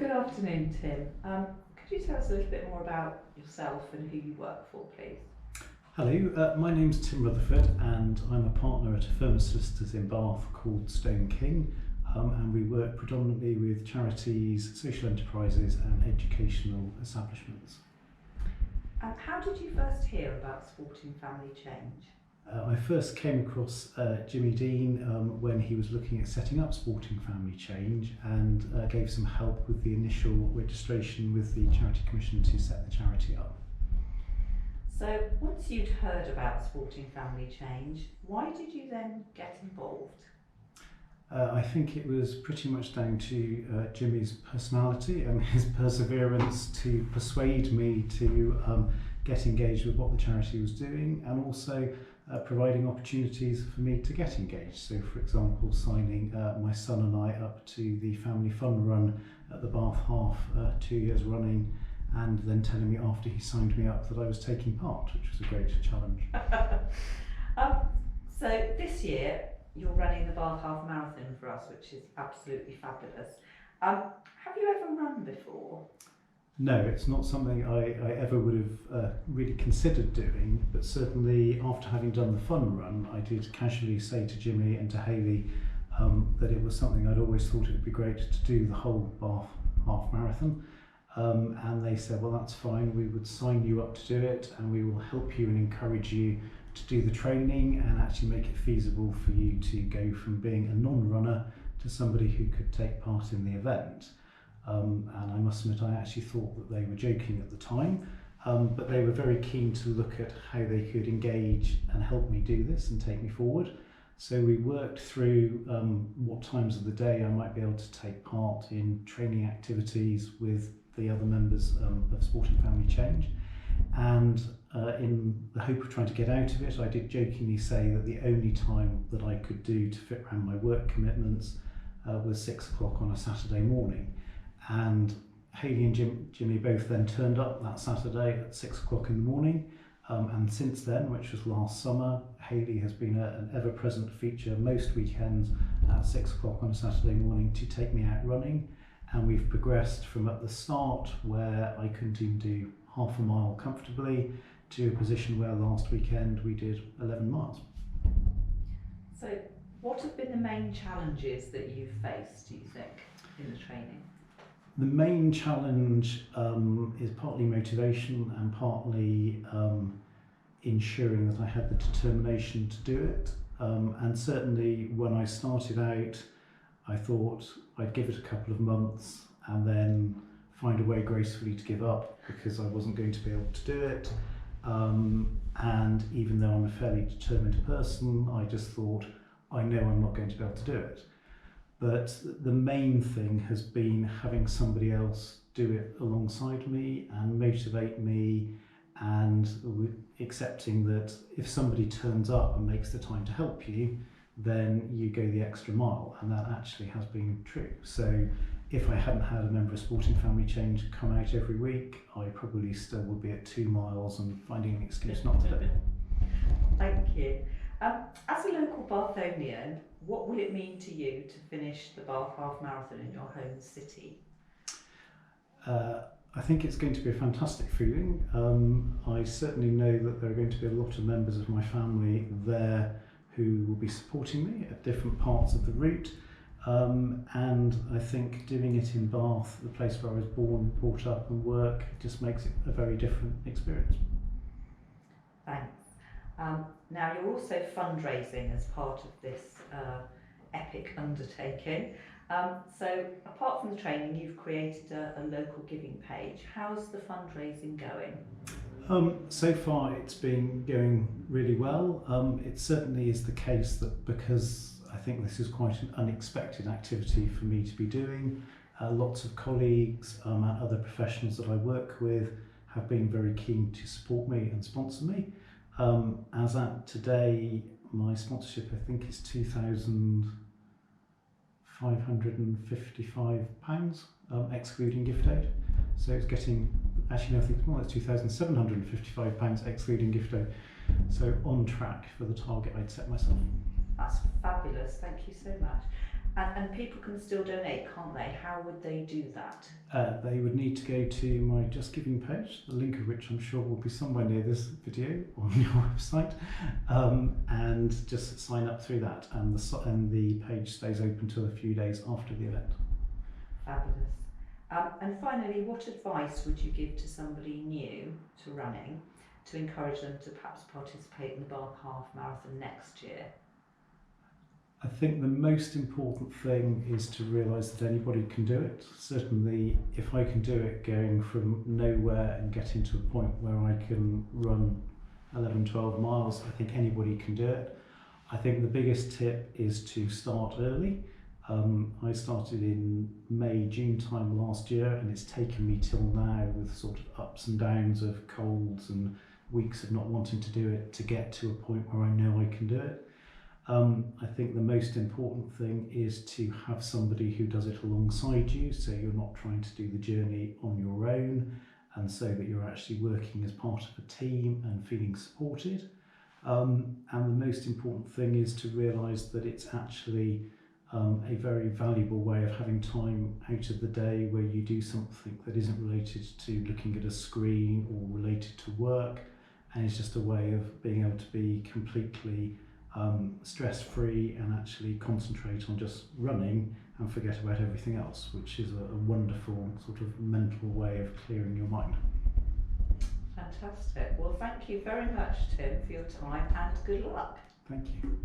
Good afternoon, Tim. Could you tell us a little bit more about yourself and who you work for, please? Hello, my name's Tim Rutherford and I'm a partner at a firm of solicitors in Bath called Stone King, and we work predominantly with charities, social enterprises and educational establishments. How did you first hear about supporting family change? I first came across Jimmy Dean when he was looking at setting up Sporting Family Change and gave some help with the initial registration with the Charity Commission to set the charity up. So once you'd heard about supporting family change, why did you then get involved? I think it was pretty much down to Jimmy's personality and his perseverance to persuade me to get engaged with what the charity was doing, and also providing opportunities for me to get engaged. So for example, signing my son and I up to the family fun run at the Bath Half 2 years running, and then telling me after he signed me up that I was taking part, which was a great challenge. So this year you're running the Bath Half Marathon for us, which is absolutely fabulous. Have you ever run before? No, it's not something I ever would have really considered doing, but certainly after having done the fun run, I did casually say to Jimmy and to Hayley that it was something I'd always thought it would be great to do the whole Bath Half Marathon. And they said, well, that's fine, we would sign you up to do it and we will help you and encourage you to do the training and actually make it feasible for you to go from being a non-runner to somebody who could take part in the event. And I must admit, I actually thought that they were joking at the time, but they were very keen to look at how they could engage and help me do this and take me forward. So we worked through what times of the day I might be able to take part in training activities with the other members of Sporting Family Change. And in the hope of trying to get out of it, I did jokingly say that the only time that I could do to fit around my work commitments was 6 o'clock on a Saturday morning. And Hayley and Jimmy both then turned up that Saturday at 6 o'clock in the morning. And since then, which was last summer, Hayley has been an ever-present feature most weekends at 6 o'clock on a Saturday morning to take me out running. And we've progressed from at the start where I couldn't even do half a mile comfortably to a position where last weekend we did 11 miles. So what have been the main challenges that you've faced, do you think, in the training? The main challenge is partly motivation and partly ensuring that I had the determination to do it. And certainly when I started out, I thought I'd give it a couple of months and then find a way gracefully to give up because I wasn't going to be able to do it. And even though I'm a fairly determined person, I just thought, I know I'm not going to be able to do it. But the main thing has been having somebody else do it alongside me and motivate me, and accepting that if somebody turns up and makes the time to help you, then you go the extra mile, and that actually has been true. So if I hadn't had a member of Sporting Family Change come out every week, I probably still would be at 2 miles and finding an excuse not to do it. Thank you. As a local Bathonian, what will it mean to you to finish the Bath Half Marathon in your home city? I think it's going to be a fantastic feeling. I certainly know that there are going to be a lot of members of my family there who will be supporting me at different parts of the route. And I think doing it in Bath, the place where I was born, brought up and work, just makes it a very different experience. Thanks. Now you're also fundraising as part of this epic undertaking. So apart from the training, you've created a local giving page. How's the fundraising going? So far it's been going really well. It certainly is the case that because I think this is quite an unexpected activity for me to be doing, lots of colleagues and other professionals that I work with have been very keen to support me and sponsor me. As at today, my sponsorship I think is £2,555, excluding gift aid. So it's getting, actually no, I think it's more, it's £2,755 excluding gift aid. So on track for the target I'd set myself. That's fabulous, thank you so much. And people can still donate, can't they? How would they do that? They would need to go to my Just Giving page, the link of which I'm sure will be somewhere near this video on your website, and just sign up through that. And the page stays open till a few days after the event. Fabulous. And finally, what advice would you give to somebody new to running to encourage them to perhaps participate in the Bath Half Marathon next year? I think the most important thing is to realise that anybody can do it. Certainly, if I can do it going from nowhere and getting to a point where I can run 11, 12 miles, I think anybody can do it. I think the biggest tip is to start early. I started in May, June time last year, and it's taken me till now, with sort of ups and downs of colds and weeks of not wanting to do it, to get to a point where I know I can do it. I think the most important thing is to have somebody who does it alongside you, so you're not trying to do the journey on your own, and so that you're actually working as part of a team and feeling supported. And the most important thing is to realise that it's actually a very valuable way of having time out of the day where you do something that isn't related to looking at a screen or related to work, and it's just a way of being able to be completely stress-free and actually concentrate on just running and forget about everything else, which is a wonderful sort of mental way of clearing your mind. Fantastic. Well, thank you very much, Tim, for your time, and good luck. Thank you.